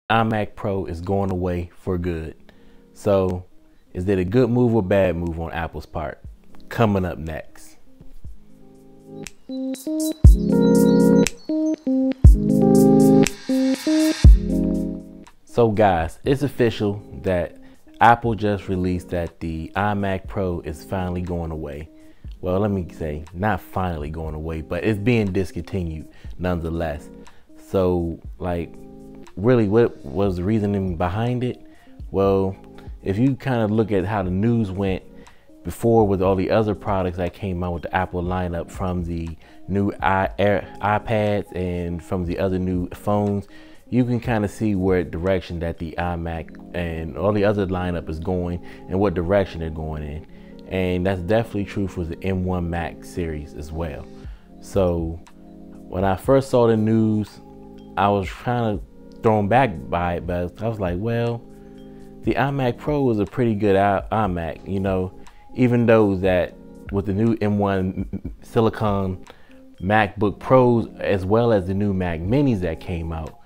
iMac Pro is going away for good. So, is it a good move or bad move on Apple's part? Coming up next. So guys, it's official that Apple just released that the iMac Pro is finally going away. Well, let me say, not finally going away, but it's being discontinued nonetheless. So, like, really, what was the reasoning behind it? Well, if you kind of look at how the news went before with all the other products that came out with the Apple lineup, from the new iPads and from the other new phones, you can kind of see where direction that the iMac and all the other lineup is going and what direction they're going in. And that's definitely true for the M1 Mac series as well. So when I first saw the news, I was kind of thrown back by it, but I was like, well, the iMac Pro was a pretty good iMac, you know, even though that with the new M1 Silicon MacBook Pros, as well as the new Mac Minis that came out,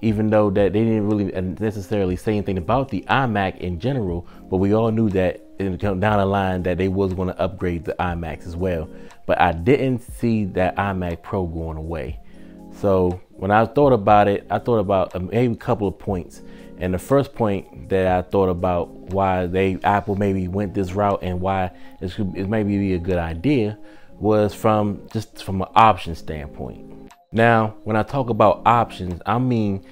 even though that they didn't really necessarily say anything about the iMac in general, but we all knew that down the line that they was going to upgrade the iMacs as well. But I didn't see that iMac Pro going away. So when I thought about it, I thought about maybe a couple of points. And the first point that I thought about why Apple maybe went this route and why it maybe be a good idea was from an option standpoint. Now, when I talk about options, I mean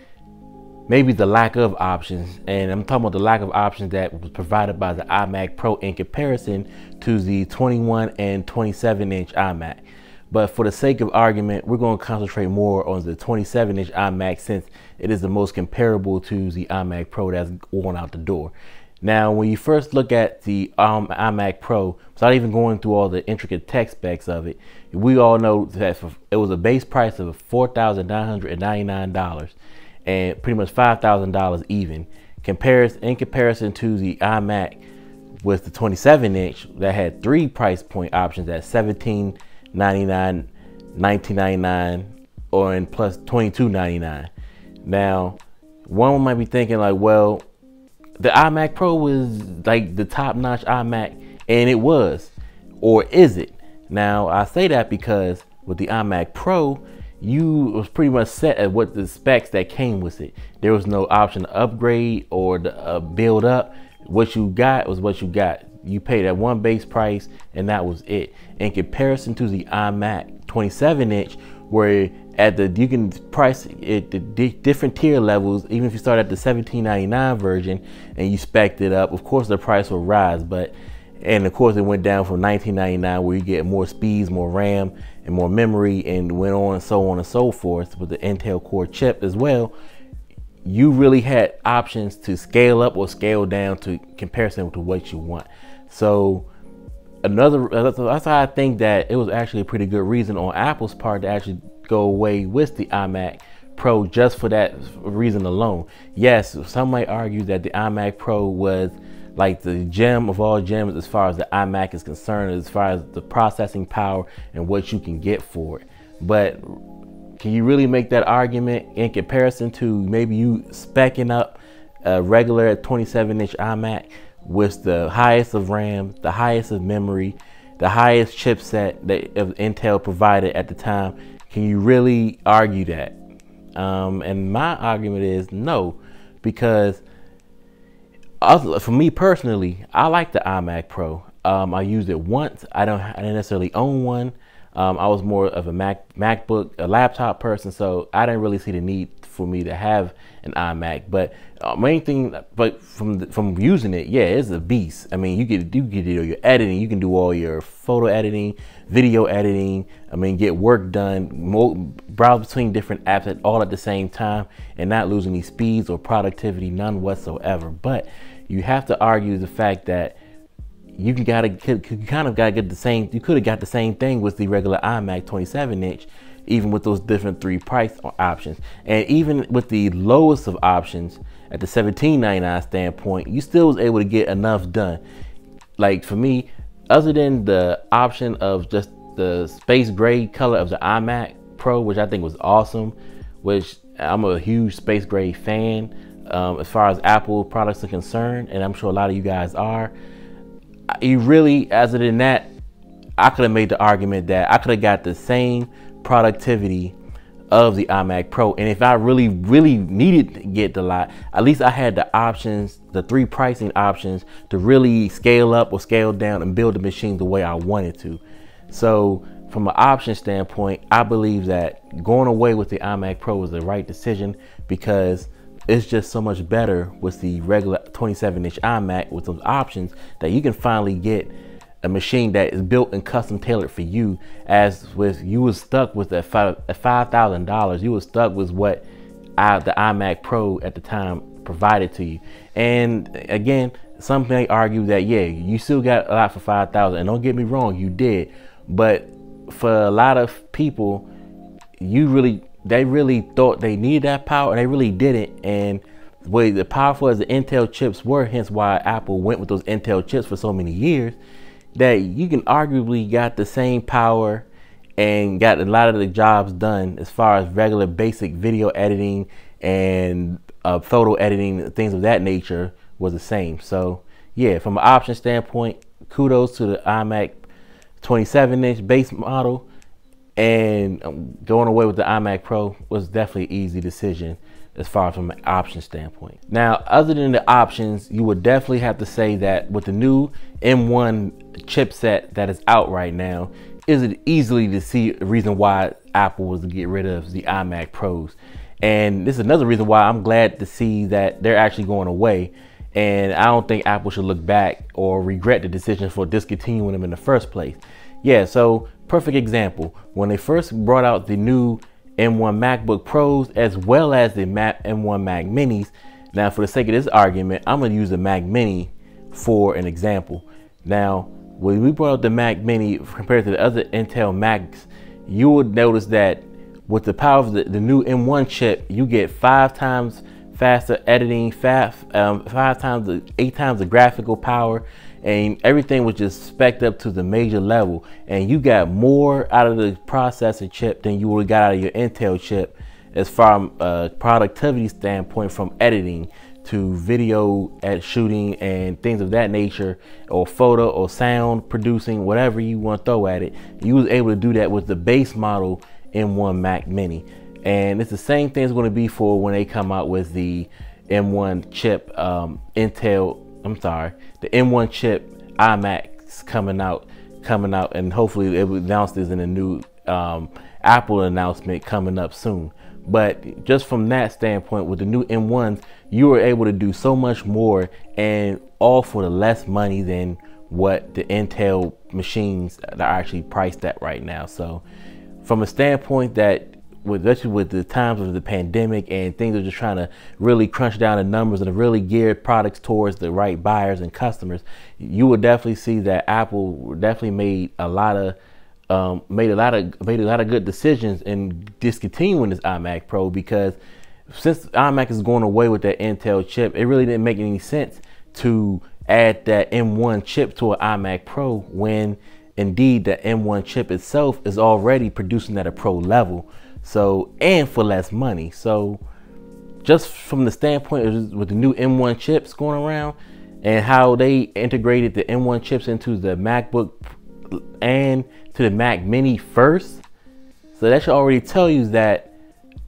maybe the lack of options, and I'm talking about the lack of options that was provided by the iMac Pro in comparison to the 21 and 27-inch iMac. But for the sake of argument, we're going to concentrate more on the 27-inch iMac, since it is the most comparable to the iMac Pro that's going out the door. Now, when you first look at the iMac Pro, without even going through all the intricate tech specs of it, we all know that it was a base price of $4,999 and pretty much $5,000 even. In comparison to the iMac with the 27-inch that had three price point options at $1,799, $1,999, or in plus $2,299. Now, one might be thinking like, well, the iMac Pro was like the top-notch iMac, and it was, or is it? Now, I say that because with the iMac Pro, you was pretty much set at what the specs that came with it. There was no option to upgrade or to build up. What you got was what you got. You paid that one base price, and that was it. In comparison to the iMac 27-inch, where you can price it the different tier levels. Even if you start at the $1,799 version and you spec'd it up, of course the price will rise. And of course it went down from $1,999, where you get more speeds, more RAM, and more memory, and went on and so forth with the Intel Core chip as well. You really had options to scale up or scale down to comparison to what you want. So that's why I think that it was actually a pretty good reason on Apple's part to actually go away with the iMac Pro, just for that reason alone. Yes, some might argue that the iMac Pro was like the gem of all gems as far as the iMac is concerned, as far as the processing power and what you can get for it. But can you really make that argument in comparison to maybe you specking up a regular 27-inch iMac with the highest of RAM, the highest of memory, the highest chipset that Intel provided at the time? Can you really argue that? And my argument is no, because for me personally, I like the iMac Pro. I used it once. I didn't necessarily own one. I was more of a MacBook, a laptop person, so I didn't really see the need for me to have an iMac. But main thing, but from using it, yeah, it's a beast. I mean, you can do your editing, you can do all your photo editing, video editing. I mean, get work done, browse between different apps all at the same time, and not lose any speeds or productivity, none whatsoever. But you have to argue the fact that you could have got the same thing with the regular iMac 27-inch, even with those different three price options. And even with the lowest of options at the $1,799 standpoint, you still was able to get enough done. Like for me, other than the option of just the space gray color of the iMac Pro, which I think was awesome, which I'm a huge space grade fan as far as Apple products are concerned, and I'm sure a lot of you guys are. You really, as it in that, I could have made the argument that I could have got the same productivity of the iMac Pro, and if I really needed to get the lot, at least I had the options, the 3 pricing options, to really scale up or scale down and build the machine the way I wanted to. So from an option standpoint, I believe that going away with the iMac Pro was the right decision, because it's just so much better with the regular 27-inch iMac with those options, that you can finally get a machine that is built and custom tailored for you. As with, you was stuck with at $5,000, you was stuck with what the iMac Pro at the time provided to you. And again, some may argue that, yeah, you still got a lot for $5,000, and don't get me wrong, you did. But for a lot of people, they really thought they needed that power, and they really didn't. And the way the powerful as the Intel chips were, hence why Apple went with those Intel chips for so many years, that you can arguably got the same power and got a lot of the jobs done as far as regular basic video editing and photo editing, things of that nature, was the same. So yeah, from an option standpoint, kudos to the iMac 27-inch base model, and going away with the iMac Pro was definitely an easy decision as far as from an option standpoint. Now, other than the options, you would definitely have to say that with the new M1 chipset that is out right now, is it easily to see a reason why Apple was to get rid of the iMac Pros. And this is another reason why I'm glad to see that they're actually going away. And I don't think Apple should look back or regret the decision for discontinuing them in the first place. Yeah, so perfect example. When they first brought out the new M1 MacBook Pros as well as the M1 Mac Minis, now for the sake of this argument, I'm going to use the Mac Mini for an example. Now, when we brought up the Mac Mini compared to the other Intel Macs, you would notice that with the power of the new M1 chip, you get 5 times faster editing, 8 times the graphical power, and everything was just spec'd up to the major level. And you got more out of the processor chip than you would have got out of your Intel chip as far as productivity standpoint, from editing to video shooting and things of that nature, or photo or sound producing, whatever you want to throw at it. You was able to do that with the base model M1 Mac Mini. And it's the same thing it's going to be for when they come out with the M1 chip the M1 chip iMacs coming out, and hopefully they will announce this in a new Apple announcement coming up soon. But just from that standpoint, with the new M1s, you were able to do so much more, and all for the less money than what the Intel machines are actually priced at right now. So from a standpoint that, especially with the times of the pandemic and things are just trying to really crunch down the numbers and really gear products towards the right buyers and customers, you would definitely see that Apple definitely made a lot of good decisions in discontinuing this iMac Pro, because since iMac is going away with that Intel chip, it really didn't make any sense to add that M1 chip to an iMac Pro when indeed the M1 chip itself is already producing at a pro level. So, and for less money. So just from the standpoint of with the new M1 chips going around and how they integrated the M1 chips into the MacBook and to the Mac Mini first, so that should already tell you that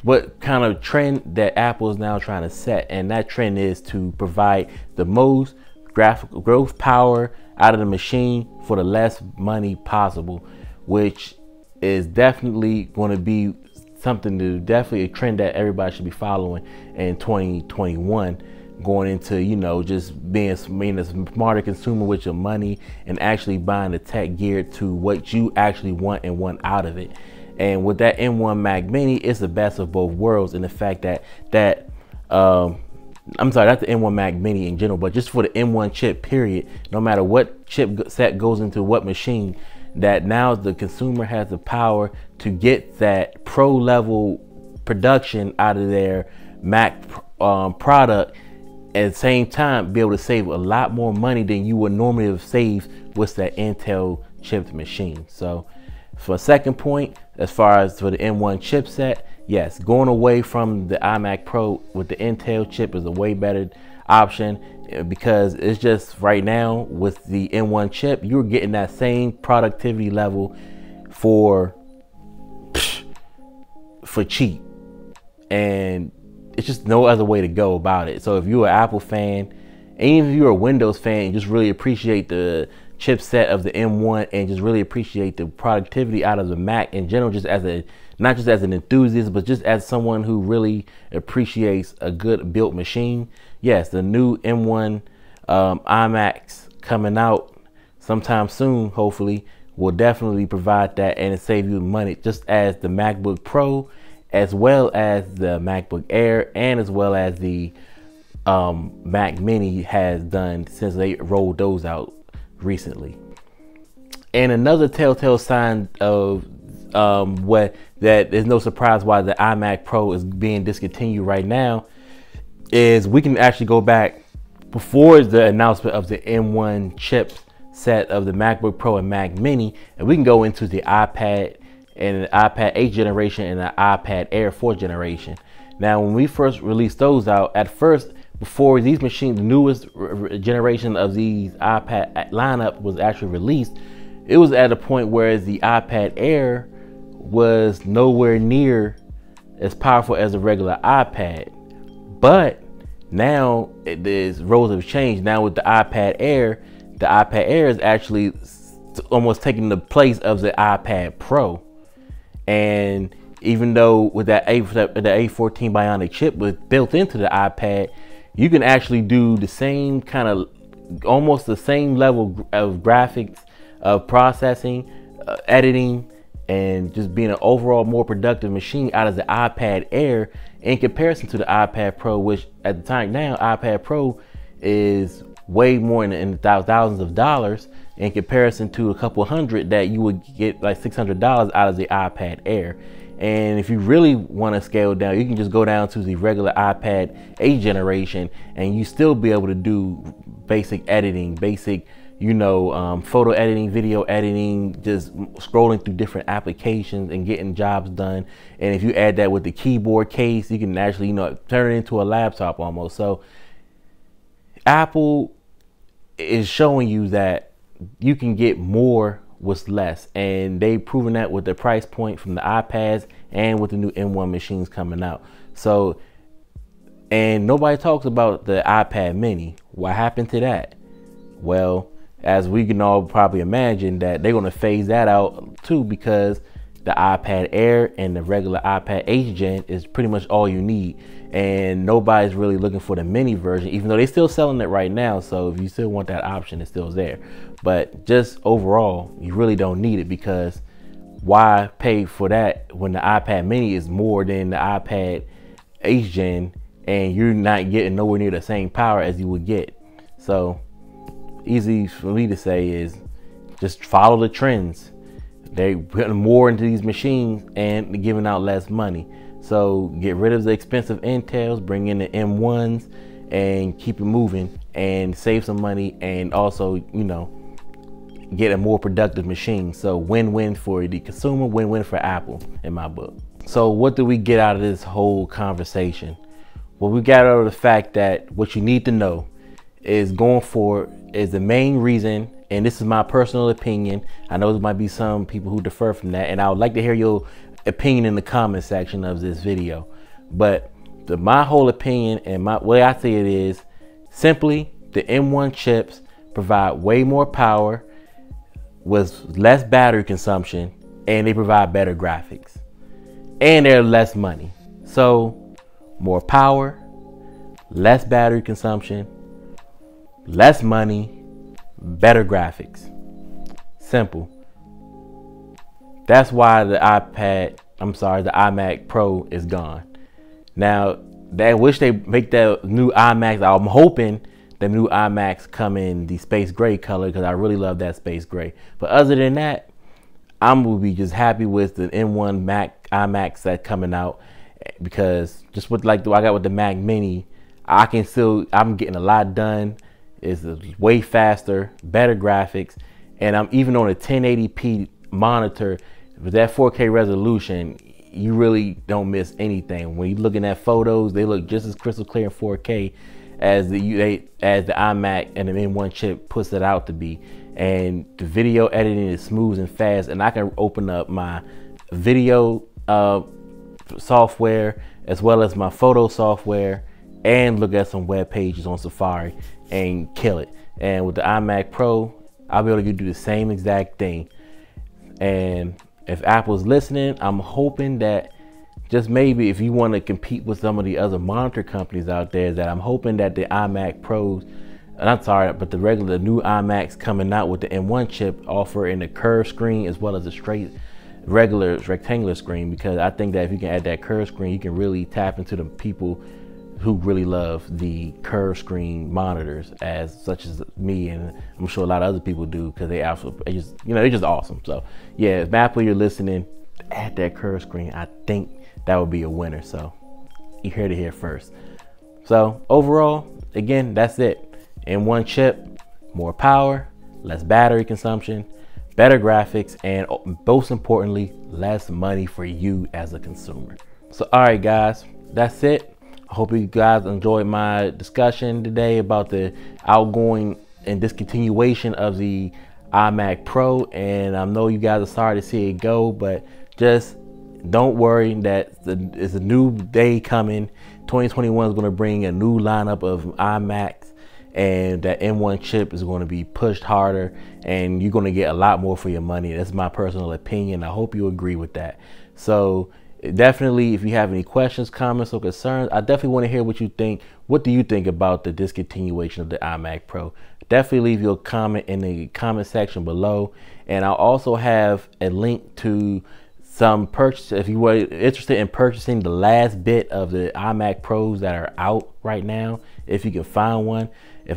what kind of trend that Apple is now trying to set. And that trend is to provide the most graphical growth power out of the machine for the less money possible, which is definitely going to be something to definitely a trend that everybody should be following in 2021, going into, you know, just being a smarter consumer with your money and actually buying the tech geared to what you actually want and want out of it. And with that M1 Mac Mini, it's the best of both worlds in the fact that I'm sorry, not the M1 Mac Mini in general, but just for the M1 chip period, no matter what chip set goes into what machine, that now the consumer has the power to get that pro level production out of their Mac product, at the same time be able to save a lot more money than you would normally have saved with that Intel chipped machine. So for a second point, as far as for the M1 chipset, yes, going away from the iMac Pro with the Intel chip is a way better option, because it's just right now with the M1 chip, you're getting that same productivity level for cheap, and it's just no other way to go about it. So if you're an Apple fan, and even if you're a Windows fan, and just really appreciate the chipset of the M1 and just really appreciate the productivity out of the Mac in general, just as a, not just as an enthusiast, but just as someone who really appreciates a good built machine, yes, the new M1 iMacs coming out sometime soon, hopefully, will definitely provide that, and it save you money, just as the MacBook Pro, as well as the MacBook Air, and as well as the Mac Mini has done since they rolled those out recently. And another telltale sign of what that there's no surprise why the iMac Pro is being discontinued right now is we can actually go back before the announcement of the M1 chip set of the MacBook Pro and Mac Mini, and we can go into the iPad and the iPad 8th generation and the iPad Air 4th generation. Now, when we first released those out, at first, before these machines, the newest generation of these iPad lineup was actually released, it was at a point where the iPad Air was nowhere near as powerful as a regular iPad. But now there's roles have changed. Now with the iPad Air is actually almost taking the place of the iPad Pro. And even though with the A14 Bionic chip was built into the iPad, you can actually do the same kind of, almost the same level of graphics, of processing, editing, and just being an overall more productive machine out of the iPad Air in comparison to the iPad Pro, which at the time now, iPad Pro is way more in thousands of dollars in comparison to a couple hundred that you would get like $600 out of the iPad Air. And if you really want to scale down, you can just go down to the regular iPad 8th generation and you still be able to do basic editing, basic, you know, photo editing, video editing, just scrolling through different applications and getting jobs done. And if you add that with the keyboard case, you can actually, you know, turn it into a laptop almost. So Apple is showing you that you can get more with less, and they've proven that with the price point from the iPads and with the new M1 machines coming out. So, and nobody talks about the iPad Mini. What happened to that? Well, as we can all probably imagine, that they're going to phase that out too, because the iPad Air and the regular iPad 8th gen is pretty much all you need, and nobody's really looking for the mini version, even though they're still selling it right now. So if you still want that option, it's still there. But just overall, you really don't need it, because why pay for that when the iPad Mini is more than the iPad 8th gen and you're not getting nowhere near the same power as you would get? So easy for me to say is just follow the trends. They're putting more into these machines and giving out less money. So get rid of the expensive Intels, bring in the M1s, and keep it moving and save some money, and also, you know, get a more productive machine. So win-win for the consumer, win-win for Apple in my book. So what do we get out of this whole conversation? Well, we got out of the fact that what you need to know is going forward is the main reason, and this is my personal opinion. I know there might be some people who differ from that, and I would like to hear your opinion in the comment section of this video. But my whole opinion and my way I see it is simply the M1 chips provide way more power with less battery consumption, and they provide better graphics, and they're less money. So more power, less battery consumption, less money, better graphics. Simple. That's why the iMac Pro is gone. Now, I wish they make that new iMacs. I'm hoping the new iMacs come in the space gray color, because I really love that space gray. But other than that, I'm gonna be just happy with the M1 iMacs that coming out, because just with like I got with the Mac Mini, I'm getting a lot done. It's way faster, better graphics, and I'm even on a 1080p monitor with that 4K resolution. you really don't miss anything. When you're looking at photos, they look just as crystal clear in 4K as the iMac and the M1 chip puts it out to be. And the video editing is smooth and fast, and I can open up my video software as well as my photo software and look at some web pages on Safari and kill it. And with the iMac Pro, I'll be able to do the same exact thing. And if Apple's listening, I'm hoping that just maybe if you want to compete with some of the other monitor companies out there, that I'm hoping that the iMac Pros, and I'm sorry, but the new iMacs coming out with the M1 chip offer in the curved screen as well as a straight regular rectangular screen, because I think that if you can add that curved screen, you can really tap into the people who really love the curved screen monitors, such as me, and I'm sure a lot of other people do, because they're just awesome. So yeah, if Apple, you're listening, add that curved screen. I think that would be a winner. So you heard it here first. So overall, again, that's it. M1 chip, more power, less battery consumption, better graphics, and most importantly, less money for you as a consumer. So all right, guys, that's it. I hope you guys enjoyed my discussion today about the outgoing and discontinuation of the iMac Pro. And I know you guys are sorry to see it go, but just don't worry that it's a new day coming. 2021 is going to bring a new lineup of iMacs, and that M1 chip is going to be pushed harder, and you're going to get a lot more for your money. That's my personal opinion. I hope you agree with that. So definitely, if you have any questions, comments, or concerns, I definitely want to hear what you think. What do you think about the discontinuation of the iMac Pro? Definitely leave your comment in the comment section below. And I'll also have a link to some purchase if you were interested in purchasing the last bit of the iMac Pros that are out right now, if you can find one.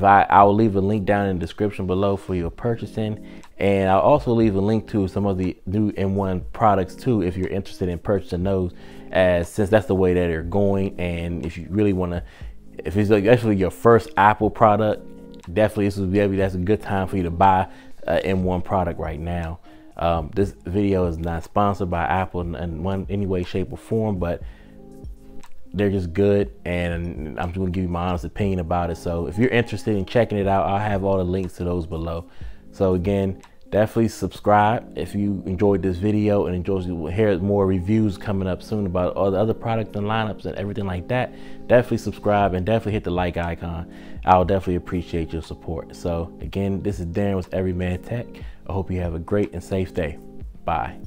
I'll leave a link down in the description below for your purchasing. And I'll also leave a link to some of the new M1 products too, if you're interested in purchasing those, since that's the way that they're going. And if you really want to, if it's actually your first Apple product, definitely that's a good time for you to buy an M1 product right now. This video is not sponsored by Apple in any way, shape, or form, but they're just good, and I'm just gonna give you my honest opinion about it. So if you're interested in checking it out, I'll have all the links to those below. So again, definitely subscribe if you enjoyed this video and enjoy to hear more reviews coming up soon about all the other products and lineups and everything like that. Definitely subscribe and definitely hit the like icon. I'll definitely appreciate your support. So again, this is Darren with Everyman Tech. I hope you have a great and safe day. Bye.